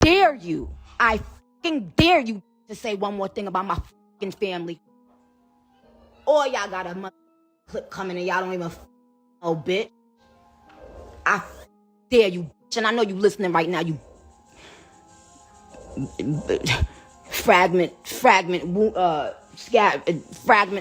dare you. I fucking dare you to say one more thing about my fucking family. Or y'all got a mother clip coming and y'all don't even know, bitch. I dare you, bitch. And I know you listening right now, you fragment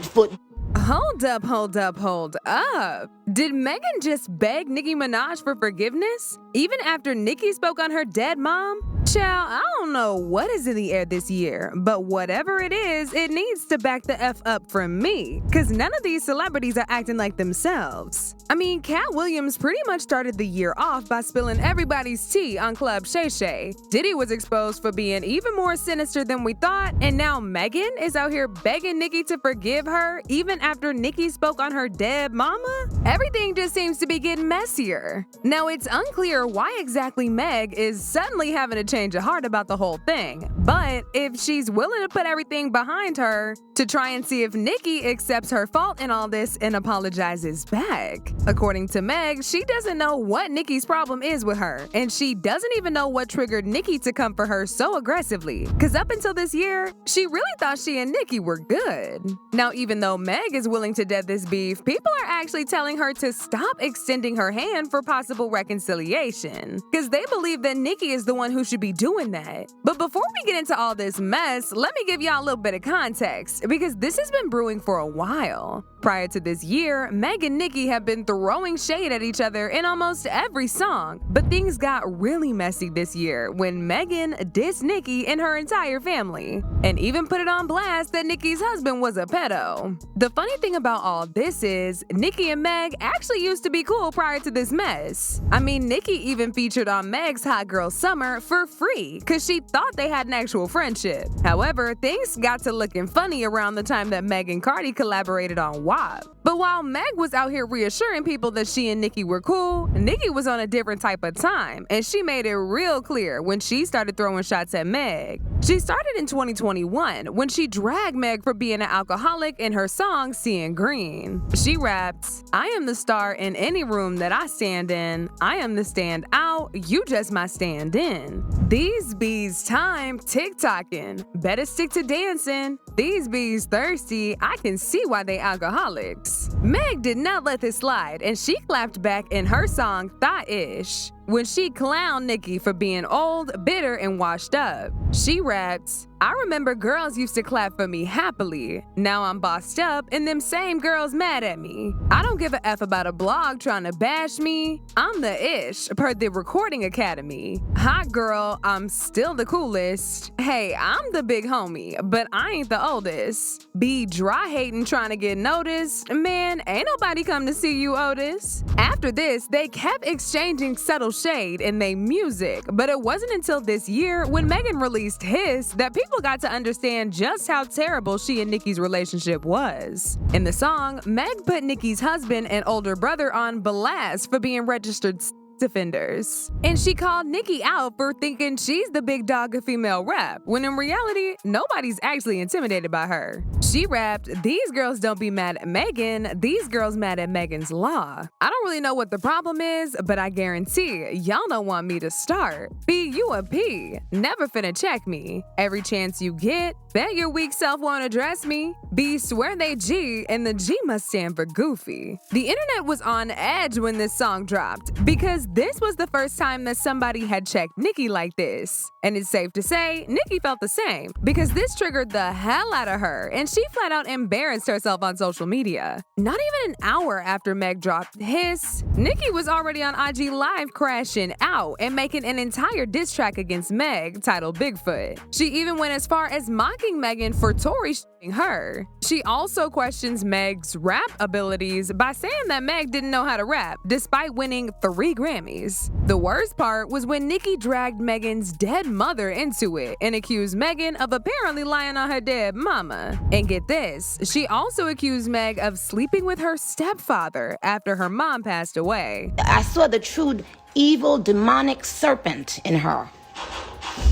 foot. Hold up, hold up, hold up. Did Megan just beg Nicki Minaj for forgiveness? Even after Nicki spoke on her dead mom? Child, I don't know what is in the air this year, but whatever it is, it needs to back the F up from me, cause none of these celebrities are acting like themselves. I mean, Katt Williams pretty much started the year off by spilling everybody's tea on Club Shay Shay. Diddy was exposed for being even more sinister than we thought, and now Megan is out here begging Nicki to forgive her even after Nicki spoke on her dead mama? Everything just seems to be getting messier. Now, it's unclear why exactly Meg is suddenly having a change of heart about the whole thing, but if she's willing to put everything behind her to try and see if Nicki accepts her fault in all this and apologizes back. According to Meg, she doesn't know what Nicki's problem is with her, and she doesn't even know what triggered Nicki to come for her so aggressively, cause up until this year, she really thought she and Nicki were good. Now, even though Meg is willing to dead this beef, people are actually telling her to stop extending her hand for possible reconciliation, cause they believe that Nicki is the one who should be doing that. But before we get into all this mess, let me give y'all a little bit of context, because this has been brewing for a while. Prior to this year, Meg and Nicki have been throwing shade at each other in almost every song, but things got really messy this year when Megan dissed Nicki and her entire family, and even put it on blast that Nicki's husband was a pedo. The funny thing about all this is, Nicki and Meg actually used to be cool prior to this mess. I mean, Nicki even featured on Meg's Hot Girl Summer for free, cause she thought they had an actual friendship. However, things got to looking funny around the time that Meg and Cardi collaborated on WAP. But while Meg was out here reassuring people that she and Nicki were cool, Nicki was on a different type of time, and she made it real clear when she started throwing shots at Meg. She started in 2021 when she dragged Meg for being an alcoholic in her song Seeing Green. She raps, "I am the star in any room that I stand in. I am the stand out, you just my stand in. These bees time TikToking. Better stick to dancing. These bees thirsty, I can see why they alcoholics." Meg did not let this slide, and she clapped back in her song Thought-ish when she clowned Nicki for being old, bitter, and washed up. She raps, "I remember girls used to clap for me happily. Now I'm bossed up and them same girls mad at me. I don't give a F about a blog trying to bash me. I'm the ish, per the Recording Academy. Hot girl, I'm still the coolest. Hey, I'm the big homie, but I ain't the oldest. Be dry hating trying to get noticed. Man, ain't nobody come to see you, Otis." After this, they kept exchanging subtle shade in their music, but it wasn't until this year when Megan released Hiss that people got to understand just how terrible she and Nicki's relationship was. In the song, Meg put Nicki's husband and older brother on blast for being registered offenders, and she called Nicki out for thinking she's the big dog of female rap, when in reality, nobody's actually intimidated by her. She rapped, "These girls don't be mad at Megan, these girls mad at Megan's law. I don't really know what the problem is, but I guarantee y'all don't want me to start. B, you a P, never finna check me. Every chance you get, bet your weak self won't address me. B, swear they G, and the G must stand for goofy." The internet was on edge when this song dropped, because this was the first time that somebody had checked Nicki like this. And it's safe to say, Nicki felt the same, because this triggered the hell out of her, and she flat out embarrassed herself on social media. Not even an hour after Meg dropped Hiss, Nicki was already on IG Live crashing out and making an entire diss track against Meg titled Bigfoot. She even went as far as mocking Megan for Tory her. She also questions Meg's rap abilities by saying that Meg didn't know how to rap, despite winning 3 Grammys. The worst part was when Nicki dragged Megan's dead mother into it and accused Megan of apparently lying on her dead mama. And get this, she also accused Meg of sleeping with her stepfather after her mom passed away. I saw the true evil demonic serpent in her.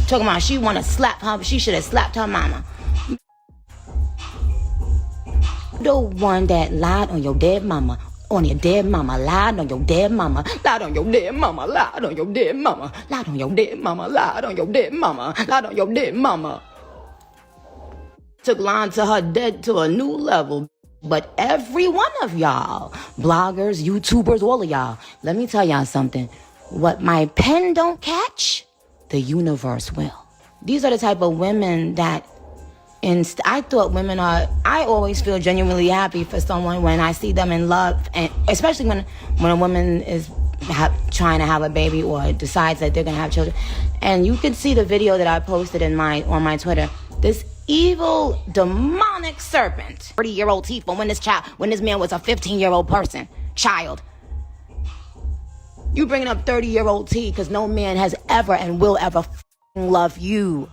Talking about she want to slap her, she should have slapped her mama. The one that lied on your dead mama. on your dead mama, lied on your dead mama, lied on your dead mama, lied on your dead mama, lied on your dead mama, lied on your dead mama, lied on your dead mama. Took lying to her dead to a new level. But every one of y'all, bloggers, YouTubers, all of y'all, let me tell y'all something. What my pen don't catch, the universe will. These are the type of women that I thought women are. I always feel genuinely happy for someone when I see them in love, and especially when a woman is trying to have a baby or decides that they're gonna have children. And you can see the video that I posted on my Twitter. This evil demonic serpent, 30-year-old teeth from when this man was a 15-year-old child. You bringing up 30-year-old tea because no man has ever and will ever love you.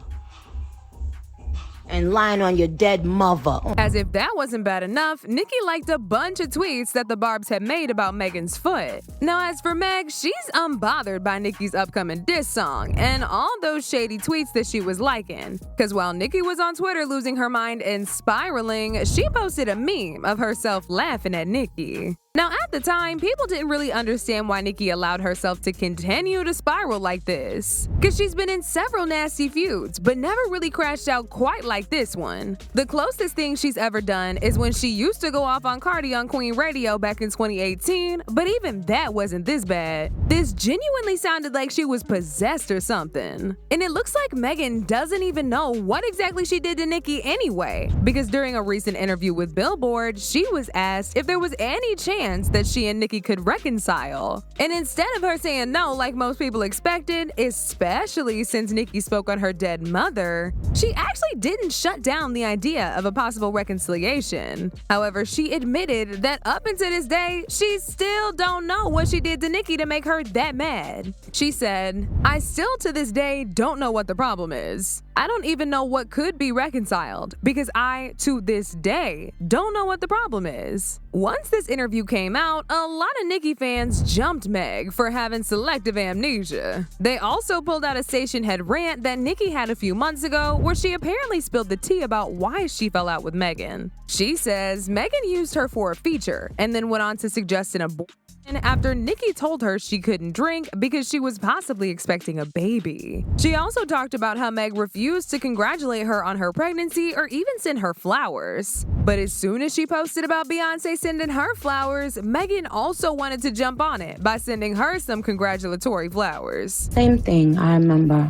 And lying on your dead mother. As if that wasn't bad enough, Nicki liked a bunch of tweets that the Barbs had made about Megan's foot. Now, as for Meg, she's unbothered by Nicki's upcoming diss song and all those shady tweets that she was liking. Cause while Nicki was on Twitter losing her mind and spiraling, she posted a meme of herself laughing at Nicki. Now, at the time, people didn't really understand why Nicki allowed herself to continue to spiral like this. Cause she's been in several nasty feuds, but never really crashed out quite like this one. The closest thing she's ever done is when she used to go off on Cardi on Queen Radio back in 2018, but even that wasn't this bad. This genuinely sounded like she was possessed or something. And it looks like Megan doesn't even know what exactly she did to Nicki anyway, because during a recent interview with Billboard, she was asked if there was any chance that she and Nicki could reconcile. And instead of her saying no like most people expected, especially since Nicki spoke on her dead mother, she actually didn't shut down the idea of a possible reconciliation. However, she admitted that up until this day, she still don't know what she did to Nicki to make her that mad. She said, "I still to this day don't know what the problem is. I don't even know what could be reconciled because I, to this day, don't know what the problem is." Once this interview came out, a lot of Nicki fans jumped Meg for having selective amnesia. They also pulled out a station head rant that Nicki had a few months ago where she apparently spilled the tea about why she fell out with Megan. She says Megan used her for a feature and then went on to suggest an abortion after Nicki told her she couldn't drink because she was possibly expecting a baby. She also talked about how Meg refused to congratulate her on her pregnancy or even send her flowers. But as soon as she posted about Beyonce sending her flowers, Megan also wanted to jump on it by sending her some congratulatory flowers. Same thing. I remember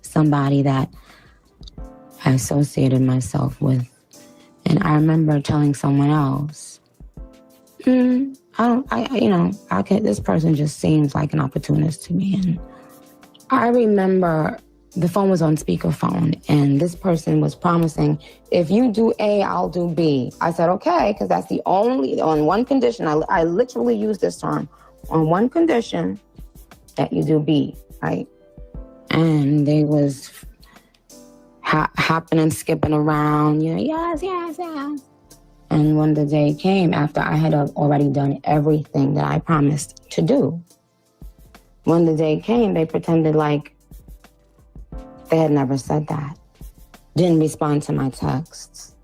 somebody that I associated myself with, and I remember telling someone else, this person just seems like an opportunist to me. And I remember the phone was on speakerphone and this person was promising, if you do A, I'll do B. I said, okay, because that's on one condition. I literally used this term, on one condition that you do B, right? And they was hopping and skipping around, yes. And when the day came, after I had already done everything that I promised to do, when the day came, they pretended like they had never said that, didn't respond to my texts,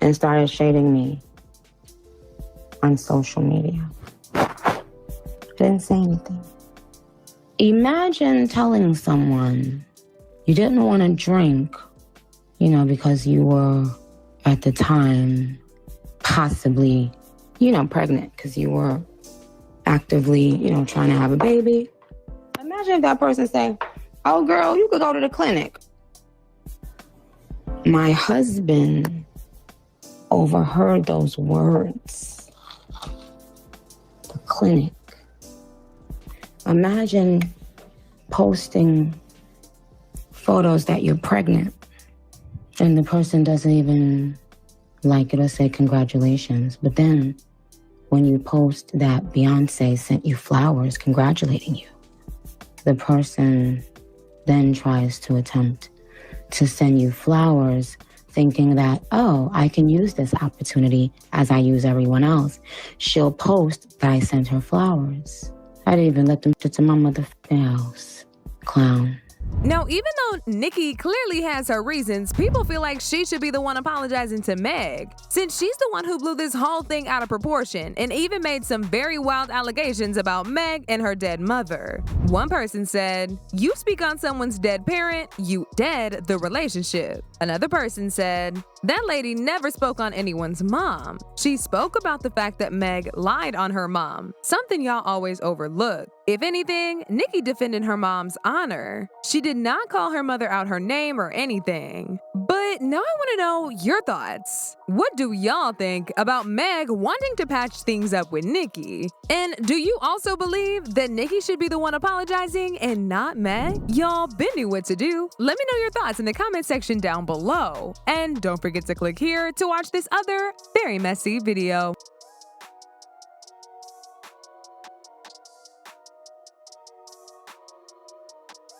and started shading me on social media. I didn't say anything. Imagine telling someone you didn't want to drink, because you were at the time possibly, pregnant because you were actively, trying to have a baby. Imagine if that person saying, oh, girl, you could go to the clinic. My husband overheard those words. The clinic. Imagine posting photos that you're pregnant and the person doesn't even like it or say congratulations. But then when you post that Beyonce sent you flowers congratulating you, the person then tries to attempt to send you flowers thinking that, oh, I can use this opportunity as I use everyone else. She'll post that I sent her flowers. I didn't even let them to my motherfucking house. Clown. Now, even though Nicki clearly has her reasons, people feel like she should be the one apologizing to Meg, since she's the one who blew this whole thing out of proportion and even made some very wild allegations about Meg and her dead mother. One person said, "You speak on someone's dead parent, you dead the relationship." Another person said, "That lady never spoke on anyone's mom. She spoke about the fact that Meg lied on her mom, something y'all always overlook. If anything, Nicki defended her mom's honor. She did not call her mother out her name or anything." But now I want to know your thoughts. What do y'all think about Meg wanting to patch things up with Nicki? And do you also believe that Nicki should be the one apologizing and not Meg? Y'all been knew what to do. Let me know your thoughts in the comment section down below. And don't forget to click here to watch this other very messy video.